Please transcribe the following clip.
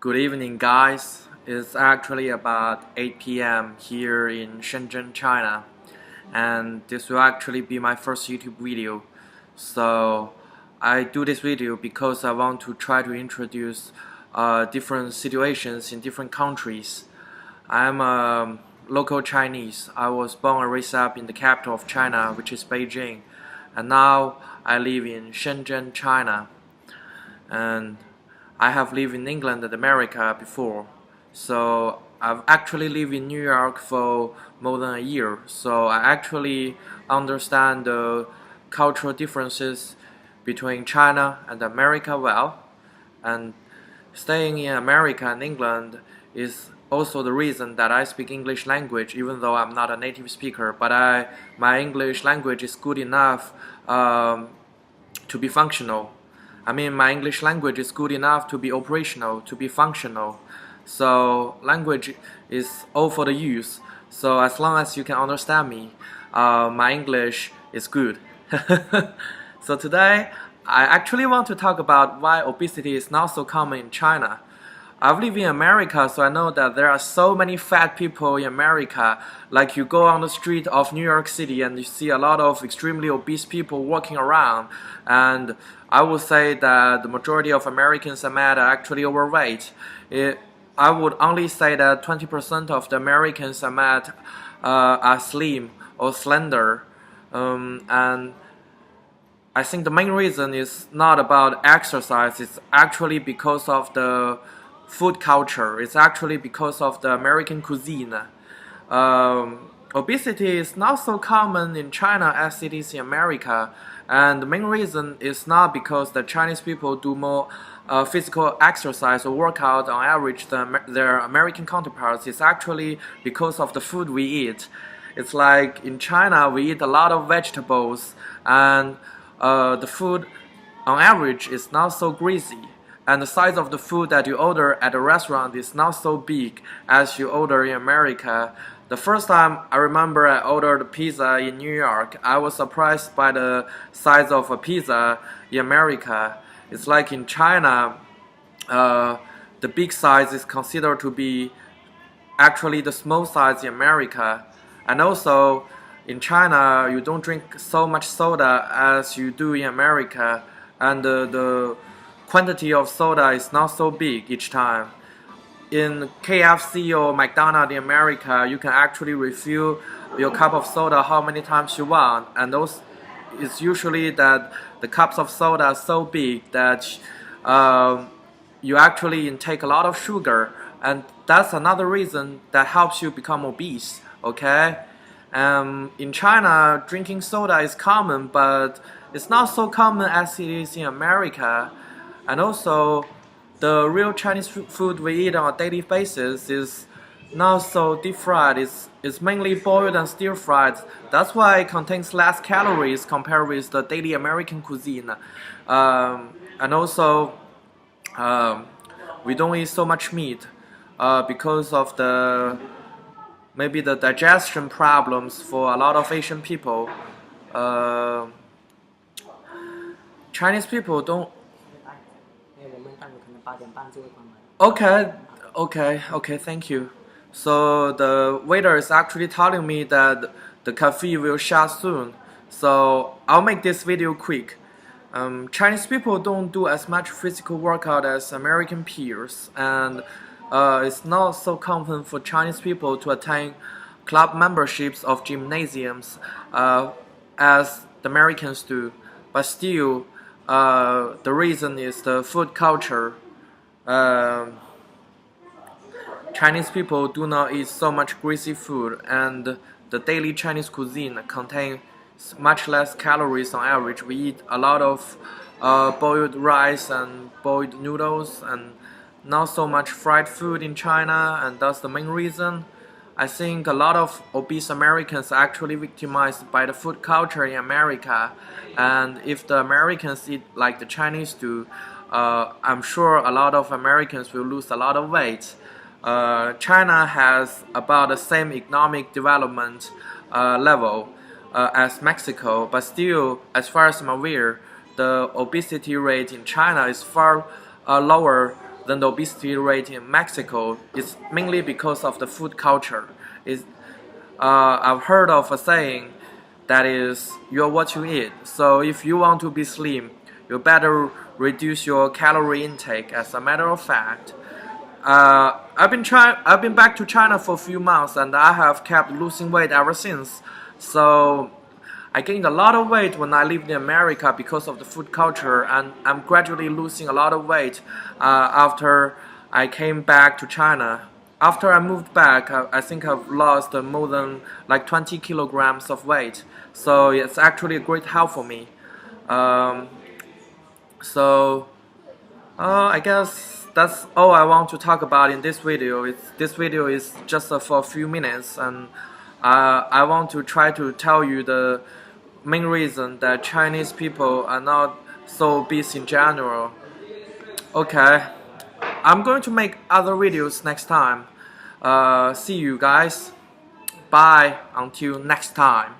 Good evening, guys. It's actually about 8 p.m. here in Shenzhen, China, and this will actually be my first YouTube video. So, I do this video because I want to try to introduce different situations in different countries. I'm a local Chinese. I was born and raised up in the capital of China, which is Beijing, and now I live in Shenzhen, China. And I have lived in England and America before, so I've actually lived in New York for more than a year, so I actually understand the cultural differences between China and America well, and staying in America and England is also the reason that I speak English language, even though I'm not a native speaker, but my English language is good enough to be functional. I mean, my English language is good enough to be operational, to be functional. So language is all for the use. So as long as you can understand me, my English is good. So today, I actually want to talk about why obesity is not so common in China. I've lived in America, so I know that there are so many fat people in America. Like you go on the street of New York City and you see a lot of extremely obese people walking around. And I would say that the majority of Americans are actually overweight. I would only say that 20% of the Americans are slim or slender. And I think the main reason is not about exercise, it's actually because of the food culture. It's actually because of the American cuisine. Obesity is not so common in China as it is in America, and the main reason is not because the Chinese people do more physical exercise or workout on average than their American counterparts. It's actually because of the food we eat. It's like in China we eat a lot of vegetables, and the food on average is not so greasy. And the size of the food that you order at a restaurant is not so big as you order in America. The first time I remember I ordered a pizza in New York, I was surprised by the size of a pizza in America. It's like in China, the big size is considered to be actually the small size in America. And also, in China, you don't drink so much soda as you do in America, and the quantity of soda is not so big each time. In KFC or McDonald's in America, you can actually refill your cup of soda how many times you want, and those it's usually that the cups of soda are so big that you actually intake a lot of sugar, and that's another reason that helps you become obese. Okay, in China, drinking soda is common, but it's not so common as it is in America. And also, the real Chinese food we eat on a daily basis is not so deep fried. It's mainly boiled and stir fried. That's why it contains less calories compared with the daily American cuisine. And also, we don't eat so much meat because of maybe the digestion problems for a lot of Asian people. Chinese people don't. Okay, thank you. So the waiter is actually telling me that the cafe will shut soon. So I'll make this video quick. Chinese people don't do as much physical workout as American peers, and it's not so common for Chinese people to attain club memberships of gymnasiums as the Americans do. But still, the reason is the food culture. Chinese people do not eat so much greasy food, and the daily Chinese cuisine contains much less calories on average. We eat a lot of boiled rice and boiled noodles, and not so much fried food in China, and that's the main reason. I think a lot of obese Americans are actually victimized by the food culture in America, and if the Americans eat like the Chinese do, I'm sure a lot of Americans will lose a lot of weight. China has about the same economic development level as Mexico, but still, as far as I'm aware, the obesity rate in China is far lower than the obesity rate in Mexico is mainly because of the food culture. I've heard of a saying that is, you're what you eat. So if you want to be slim, you better reduce your calorie intake. As a matter of fact, I've been back to China for a few months, and I have kept losing weight ever since. So I gained a lot of weight when I lived in America because of the food culture, and I'm gradually losing a lot of weight after I came back to China. After I moved back, I think I've lost more than like 20 kilograms of weight. So it's actually a great help for me. Um, so I guess that's all I want to talk about in this video. This video is just for a few minutes, and I want to try to tell you the main reason that Chinese people are not so obese in general. Okay, I'm going to make other videos next time. See you guys. Bye until next time.